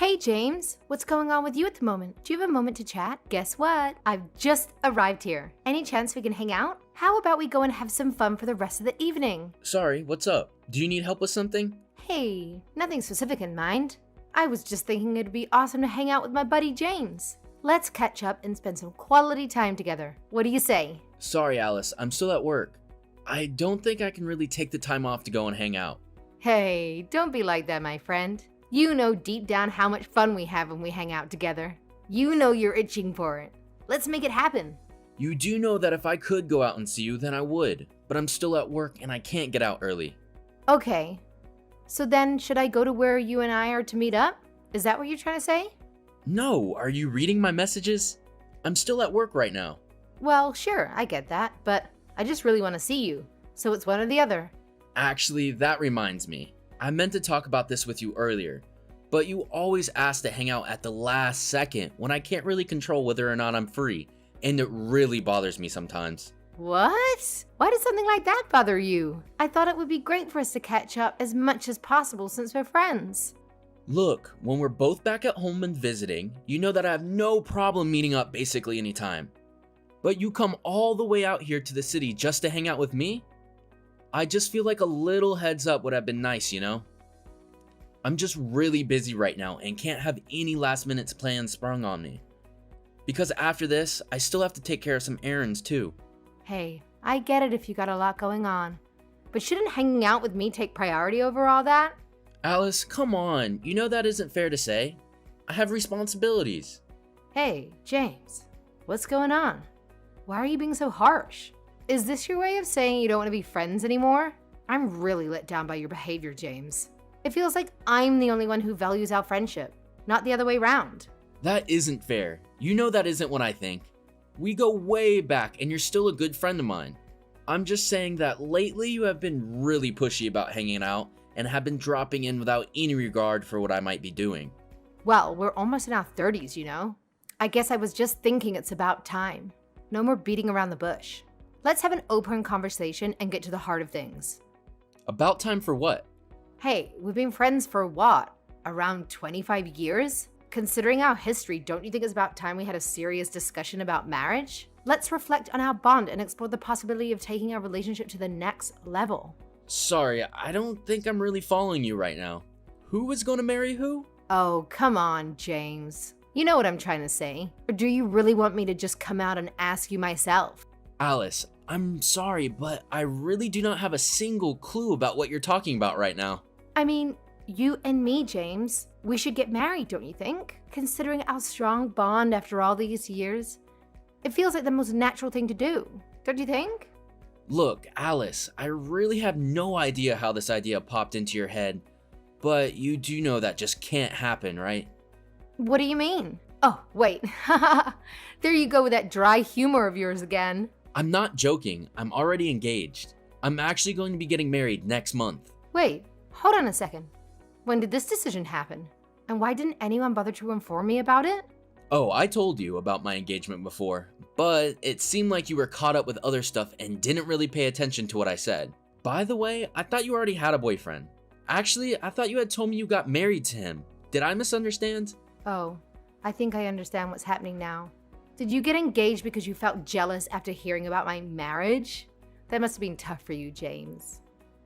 Hey James, what's going on with you at the moment? Do you have a moment to chat? Guess what? I've just arrived here. Any chance we can hang out? How about we go and have some fun for the rest of the evening? Sorry, what's up? Do you need help with something? Hey, nothing specific in mind. I was just thinking it'd be awesome to hang out with my buddy James. Let's catch up and spend some quality time together. What do you say? Sorry, Alice, I'm still at work. I don't think I can really take the time off to go and hang out. Hey, don't be like that, my friend. You know deep down how much fun we have when we hang out together. You know you're itching for it. Let's make it happen. You do know that if I could go out and see you, then I would. But I'm still at work and I can't get out early. Okay. So then, should I go to where you and I are to meet up? Is that what you're trying to say? No, are you reading my messages? I'm still at work right now. Well, sure, I get that, but I just really want to see you. So it's one or the other. Actually, that reminds me. I meant to talk about this with you earlier, but you always ask to hang out at the last second when I can't really control whether or not I'm free, and it really bothers me sometimes. What? Why does something like that bother you? I thought it would be great for us to catch up as much as possible since we're friends. Look, when we're both back at home and visiting, you know that I have no problem meeting up basically anytime. But you come all the way out here to the city just to hang out with me? I just feel like a little heads up would have been nice, you know? I'm just really busy right now and can't have any last minute plans sprung on me. Because after this, I still have to take care of some errands too. Hey, I get it if you got a lot going on. But shouldn't hanging out with me take priority over all that? Alice, come on, you know that isn't fair to say. I have responsibilities. Hey, James, what's going on? Why are you being so harsh? Is this your way of saying you don't want to be friends anymore? I'm really let down by your behavior, James. It feels like I'm the only one who values our friendship, not the other way around. That isn't fair. You know that isn't what I think. We go way back and you're still a good friend of mine. I'm just saying that lately you have been really pushy about hanging out and have been dropping in without any regard for what I might be doing. Well, we're almost in our 30s, you know? I guess I was just thinking it's about time. No more beating around the bush. Let's have an open conversation and get to the heart of things. About time for what? Hey, we've been friends for what? Around 25 years? Considering our history, don't you think it's about time we had a serious discussion about marriage? Let's reflect on our bond and explore the possibility of taking our relationship to the next level. Sorry, I don't think I'm really following you right now. Who is going to marry who? Oh, come on, James. You know what I'm trying to say. Or do you really want me to just come out and ask you myself? Alice, I'm sorry, but I really do not have a single clue about what you're talking about right now. I mean, you and me, James. We should get married, don't you think? Considering our strong bond after all these years. It feels like the most natural thing to do, don't you think? Look, Alice, I really have no idea how this idea popped into your head, but you do know that just can't happen, right? What do you mean? Oh, wait. There you go with that dry humor of yours again. I'm not joking. I'm already engaged. I'm actually going to be getting married next month. Wait, hold on a second. When did this decision happen? And why didn't anyone bother to inform me about it? Oh, I told you about my engagement before, but it seemed like you were caught up with other stuff and didn't really pay attention to what I said. By the way, I thought you already had a boyfriend. Actually, I thought you had told me you got married to him. Did I misunderstand? Oh, I think I understand what's happening now. Did you get engaged because you felt jealous after hearing about my marriage? That must have been tough for you, James.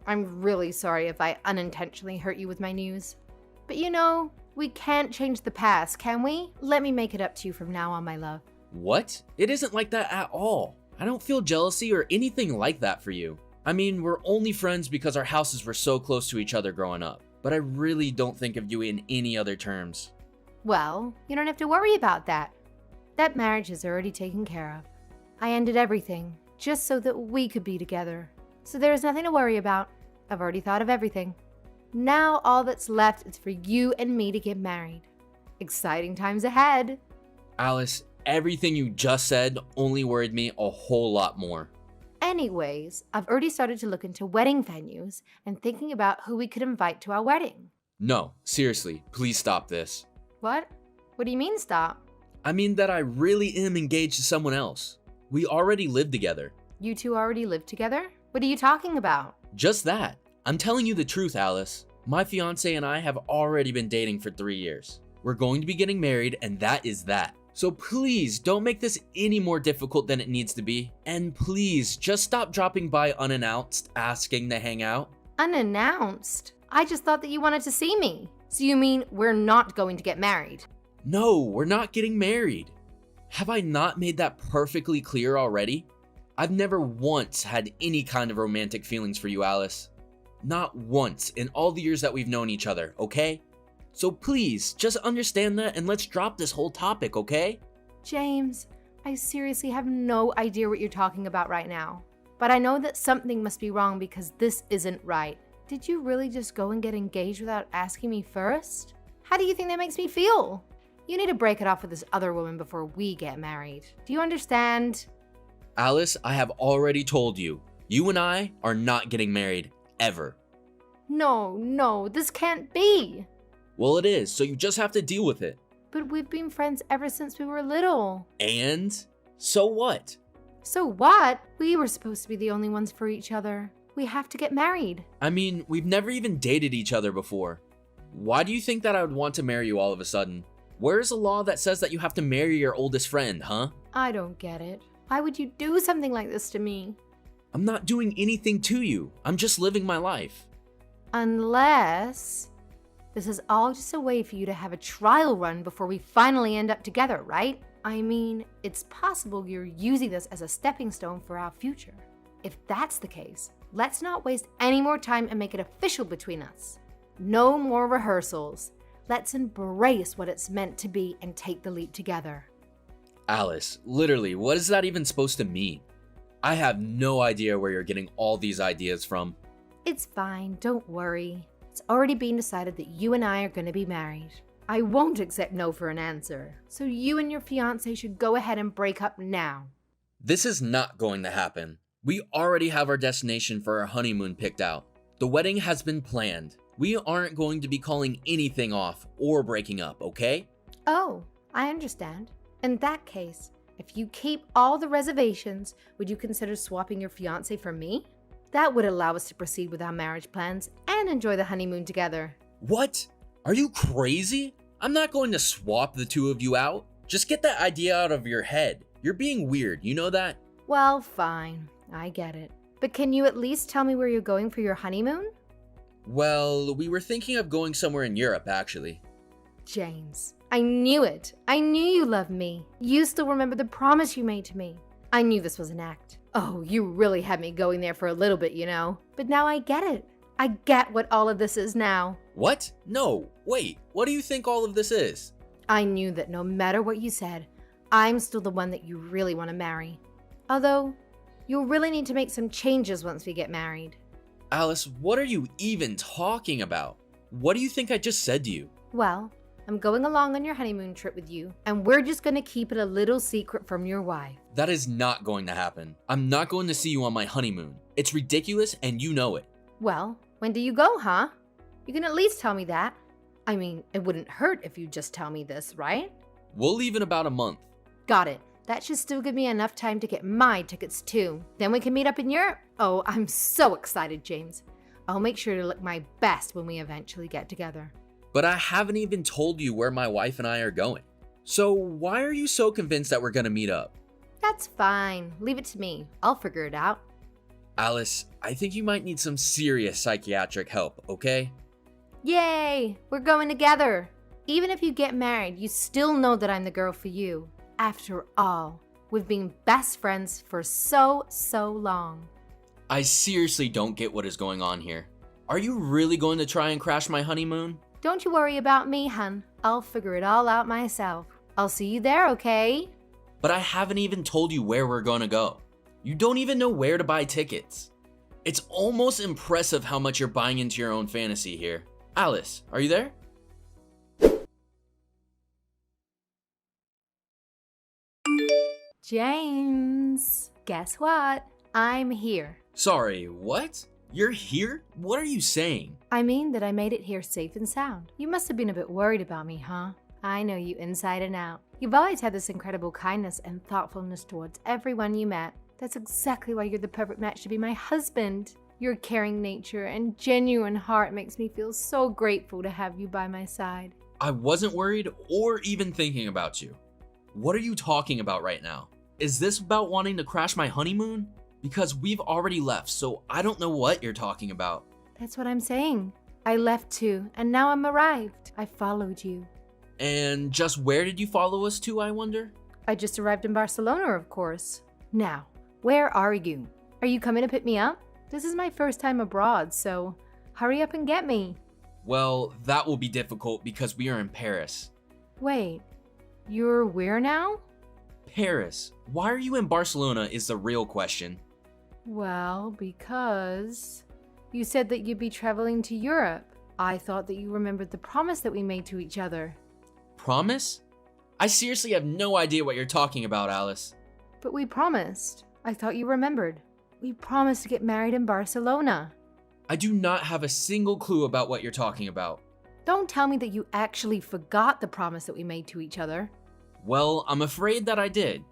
I'm really sorry if I unintentionally hurt you with my news. But you know, we can't change the past, can we? Let me make it up to you from now on, my love. What? It isn't like that at all. I don't feel jealousy or anything like that for you. I mean, we're only friends because our houses were so close to each other growing up. But I really don't think of you in any other terms. Well, you don't have to worry about that. That marriage is already taken care of. I ended everything just so that we could be together. So there is nothing to worry about. I've already thought of everything. Now all that's left is for you and me to get married. Exciting times ahead. Alice, everything you just said only worried me a whole lot more. Anyways, I've already started to look into wedding venues and thinking about who we could invite to our wedding. No, seriously, please stop this. What? What do you mean stop? I mean that I really am engaged to someone else. We already live together. You two already live together? What are you talking about? Just that. I'm telling you the truth, Alice. My fiancé and I have already been dating for 3 years. We're going to be getting married, and that is that. So please don't make this any more difficult than it needs to be. And please just stop dropping by unannounced, asking to hang out. Unannounced? I just thought that you wanted to see me. So you mean we're not going to get married? No, we're not getting married. Have I not made that perfectly clear already? I've never once had any kind of romantic feelings for you, Alice. Not once in all the years that we've known each other, okay? So please, just understand that and let's drop this whole topic, okay? James, I seriously have no idea what you're talking about right now. But I know that something must be wrong because this isn't right. Did you really just go and get engaged without asking me first? How do you think that makes me feel? You need to break it off with this other woman before we get married. Do you understand? Alice, I have already told you, you and I are not getting married, ever. No, this can't be. Well, it is, so you just have to deal with it. But we've been friends ever since we were little. And? So what? So what? We were supposed to be the only ones for each other. We have to get married. I mean, we've never even dated each other before. Why do you think that I would want to marry you all of a sudden? Where's the law that says that you have to marry your oldest friend, huh? I don't get it. Why would you do something like this to me? I'm not doing anything to you. I'm just living my life. Unless this is all just a way for you to have a trial run before we finally end up together, right? I mean, it's possible you're using this as a stepping stone for our future. If that's the case, let's not waste any more time and make it official between us. No more rehearsals. Let's embrace what it's meant to be and take the leap together. Alice, literally, what is that even supposed to mean? I have no idea where you're getting all these ideas from. It's fine, don't worry. It's already been decided that you and I are going to be married. I won't accept no for an answer, so you and your fiancé should go ahead and break up now. This is not going to happen. We already have our destination for our honeymoon picked out. The wedding has been planned. We aren't going to be calling anything off or breaking up, okay? Oh, I understand. In that case, if you keep all the reservations, would you consider swapping your fiancé for me? That would allow us to proceed with our marriage plans and enjoy the honeymoon together. What? Are you crazy? I'm not going to swap the two of you out. Just get that idea out of your head. You're being weird, you know that? Well, fine. I get it. But can you at least tell me where you're going for your honeymoon? Well, we were thinking of going somewhere in Europe, actually. James, I knew it. I knew you loved me. You still remember the promise you made to me. I knew this was an act. Oh, you really had me going there for a little bit, you know. But now I get it. I get what all of this is now. What? No, wait, what do you think all of this is? I knew that no matter what you said, I'm still the one that you really want to marry. Although, you'll really need to make some changes once we get married. Alice, what are you even talking about? What do you think I just said to you? Well, I'm going along on your honeymoon trip with you, and we're just going to keep it a little secret from your wife. That is not going to happen. I'm not going to see you on my honeymoon. It's ridiculous and you know it. Well, when do you go, huh? You can at least tell me that. I mean, it wouldn't hurt if you just tell me this, right? We'll leave in about a month. Got it. That should still give me enough time to get my tickets too. Then we can meet up in Europe. Oh, I'm so excited, James. I'll make sure to look my best when we eventually get together. But I haven't even told you where my wife and I are going. So why are you so convinced that we're gonna meet up? That's fine. Leave it to me. I'll figure it out. Alice, I think you might need some serious psychiatric help, okay? Yay! We're going together. Even if you get married, you still know that I'm the girl for you. After all, we've been best friends for so long. I seriously don't get what is going on here. Are you really going to try and crash my honeymoon? Don't you worry about me, hun. I'll figure it all out myself. I'll see you there, okay? But I haven't even told you where we're gonna go. You don't even know where to buy tickets. It's almost impressive how much you're buying into your own fantasy here. Alice, are you there? James, guess what? I'm here. Sorry, what? You're here? What are you saying? I mean that I made it here safe and sound. You must have been a bit worried about me, huh? I know you inside and out. You've always had this incredible kindness and thoughtfulness towards everyone you met. That's exactly why you're the perfect match to be my husband. Your caring nature and genuine heart makes me feel so grateful to have you by my side. I wasn't worried or even thinking about you. What are you talking about right now? Is this about wanting to crash my honeymoon? Because we've already left, so I don't know what you're talking about. That's what I'm saying. I left too, and now I'm arrived. I followed you. And just where did you follow us to, I wonder? I just arrived in Barcelona, of course. Now, where are you? Are you coming to pick me up? This is my first time abroad, so hurry up and get me. Well, that will be difficult because we are in Paris. Wait, you're where now? Paris. Why are you in Barcelona is the real question. Well, because you said that you'd be traveling to Europe. I thought that you remembered the promise that we made to each other. Promise? I seriously have no idea what you're talking about, Alice. But we promised. I thought you remembered. We promised to get married in Barcelona. I do not have a single clue about what you're talking about. Don't tell me that you actually forgot the promise that we made to each other. Well, I'm afraid that I did.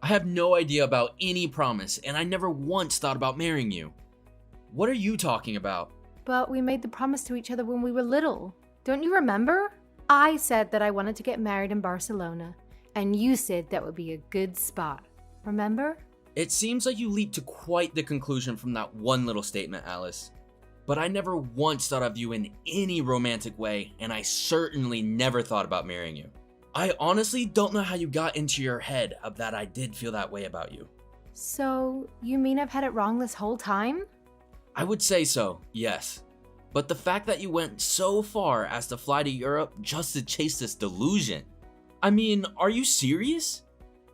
I have no idea about any promise, and I never once thought about marrying you. What are you talking about? But we made the promise to each other when we were little. Don't you remember? I said that I wanted to get married in Barcelona, and you said that would be a good spot. Remember? It seems like you leaped to quite the conclusion from that one little statement, Alice. But I never once thought of you in any romantic way, and I certainly never thought about marrying you. I honestly don't know how you got into your head of that I did feel that way about you. So, you mean I've had it wrong this whole time? I would say so, yes. But the fact that you went so far as to fly to Europe just to chase this delusion. I mean, are you serious?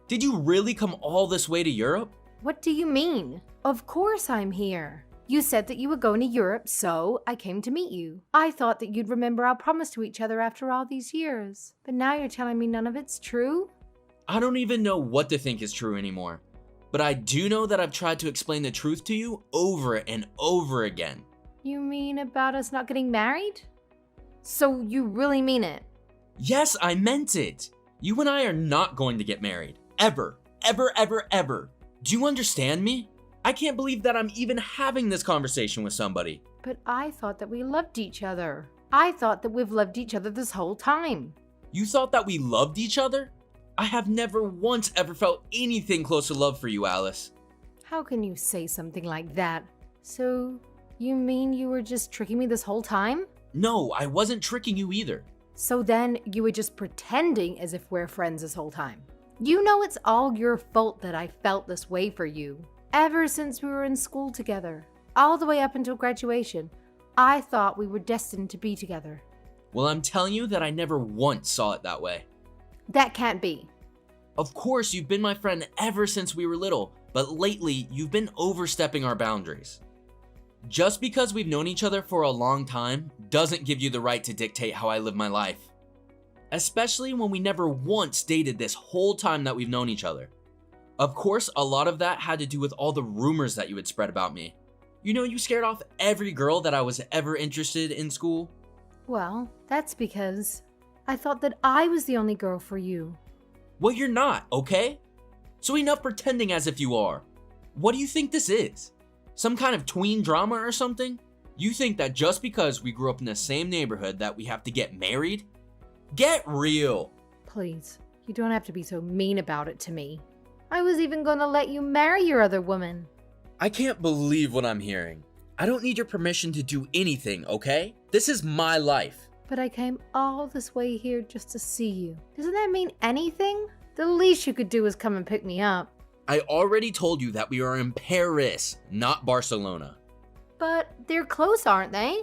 Did you really come all this way to Europe? What do you mean? Of course I'm here. You said that you were going to Europe, so I came to meet you. I thought that you'd remember our promise to each other after all these years. But now you're telling me none of it's true? I don't even know what to think is true anymore. But I do know that I've tried to explain the truth to you over and over again. You mean about us not getting married? So you really mean it? Yes, I meant it. You and I are not going to get married. Ever. Ever, ever, ever. Do you understand me? I can't believe that I'm even having this conversation with somebody. But I thought that we loved each other. I thought that we've loved each other this whole time. You thought that we loved each other? I have never once ever felt anything close to love for you, Alice. How can you say something like that? So, you mean you were just tricking me this whole time? No, I wasn't tricking you either. So then you were just pretending as if we're friends this whole time. You know it's all your fault that I felt this way for you. Ever since we were in school together, all the way up until graduation, I thought we were destined to be together. Well, I'm telling you that I never once saw it that way. That can't be. Of course, you've been my friend ever since we were little, but lately, you've been overstepping our boundaries. Just because we've known each other for a long time doesn't give you the right to dictate how I live my life. Especially when we never once dated this whole time that we've known each other. Of course, a lot of that had to do with all the rumors that you had spread about me. You know, you scared off every girl that I was ever interested in school. Well, that's because I thought that I was the only girl for you. Well, you're not, okay? So enough pretending as if you are. What do you think this is? Some kind of tween drama or something? You think that just because we grew up in the same neighborhood that we have to get married? Get real! Please, you don't have to be so mean about it to me. I was even gonna let you marry your other woman. I can't believe what I'm hearing. I don't need your permission to do anything, okay? This is my life. But I came all this way here just to see you. Doesn't that mean anything? The least you could do is come and pick me up. I already told you that we are in Paris, not Barcelona. But they're close, aren't they?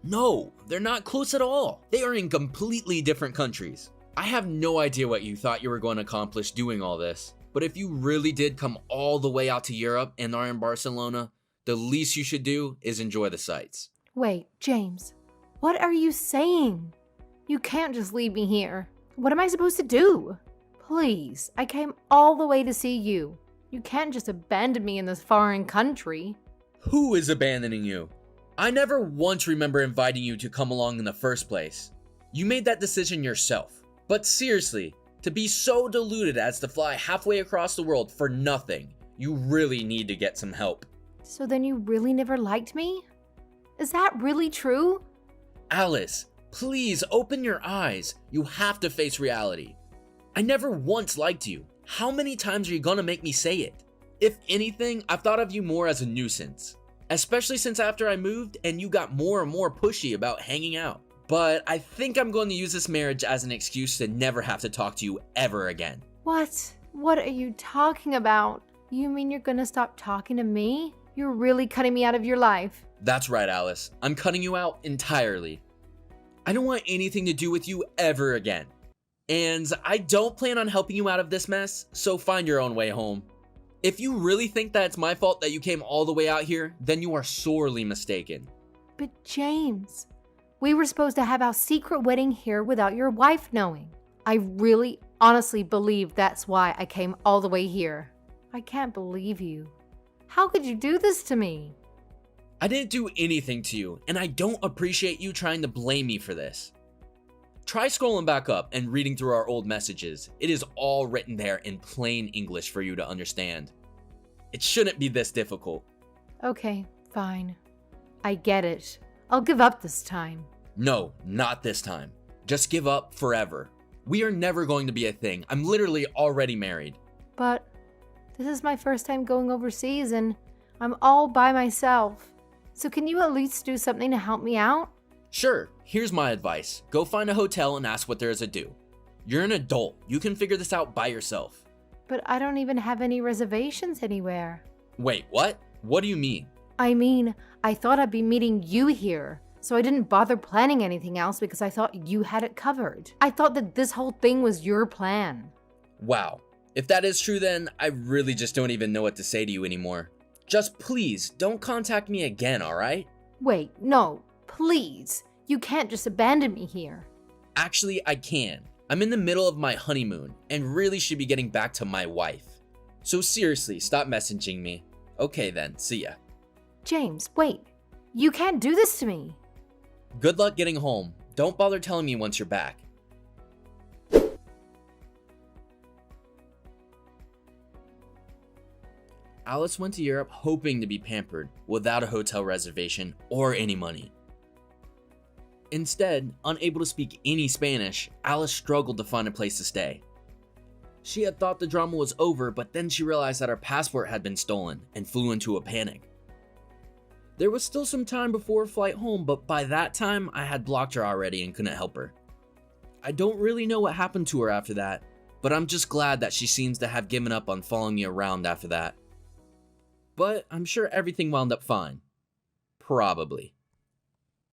No, they're not close at all. They are in completely different countries. I have no idea what you thought you were going to accomplish doing all this. But if you really did come all the way out to Europe and are in Barcelona, the least you should do is enjoy the sights. Wait, James, what are you saying? You can't just leave me here. What am I supposed to do? Please, I came all the way to see you. You can't just abandon me in this foreign country. Who is abandoning you? I never once remember inviting you to come along in the first place. You made that decision yourself. But seriously, to be so deluded as to fly halfway across the world for nothing, you really need to get some help. So then you really never liked me? Is that really true? Alice, Please open your eyes. You have to face reality. I never once liked you. How many times are you gonna make me say it? If anything, I've thought of you more as a nuisance. Especially since after I moved and you got more and more pushy about hanging out. But I think I'm going to use this marriage as an excuse to never have to talk to you ever again. What? What are you talking about? You mean you're gonna stop talking to me? You're really cutting me out of your life. That's right, Alice. I'm cutting you out entirely. I don't want anything to do with you ever again. And I don't plan on helping you out of this mess, so find your own way home. If you really think that it's my fault that you came all the way out here, then you are sorely mistaken. But James, we were supposed to have our secret wedding here without your wife knowing. I really honestly believe that's why I came all the way here. I can't believe you. How could you do this to me? I didn't do anything to you, and I don't appreciate you trying to blame me for this. Try scrolling back up and reading through our old messages. It is all written there in plain English for you to understand. It shouldn't be this difficult. Okay, fine. I get it. I'll give up this time. No, not this time. Just give up forever. We are never going to be a thing. I'm literally already married. But this is my first time going overseas and I'm all by myself. So can you at least do something to help me out? Sure, here's my advice. Go find a hotel and ask what there is to do. You're an adult. You can figure this out by yourself. But I don't even have any reservations anywhere. Wait, what? What do you mean? I mean, I thought I'd be meeting you here, so I didn't bother planning anything else because I thought you had it covered. I thought that this whole thing was your plan. Wow. If that is true, then I really just don't even know what to say to you anymore. Just please, don't contact me again, alright? Wait, no, please. You can't just abandon me here. Actually, I can. I'm in the middle of my honeymoon and really should be getting back to my wife. So seriously, stop messaging me. Okay then, see ya. James, wait. You can't do this to me. Good luck getting home. Don't bother telling me once you're back. Alice went to Europe hoping to be pampered without a hotel reservation or any money. Instead, unable to speak any Spanish, Alice struggled to find a place to stay. She had thought the drama was over, but then she realized that her passport had been stolen and flew into a panic. There was still some time before her flight home, but by that time, I had blocked her already and couldn't help her. I don't really know what happened to her after that, but I'm just glad that she seems to have given up on following me around after that. But I'm sure everything wound up fine. Probably.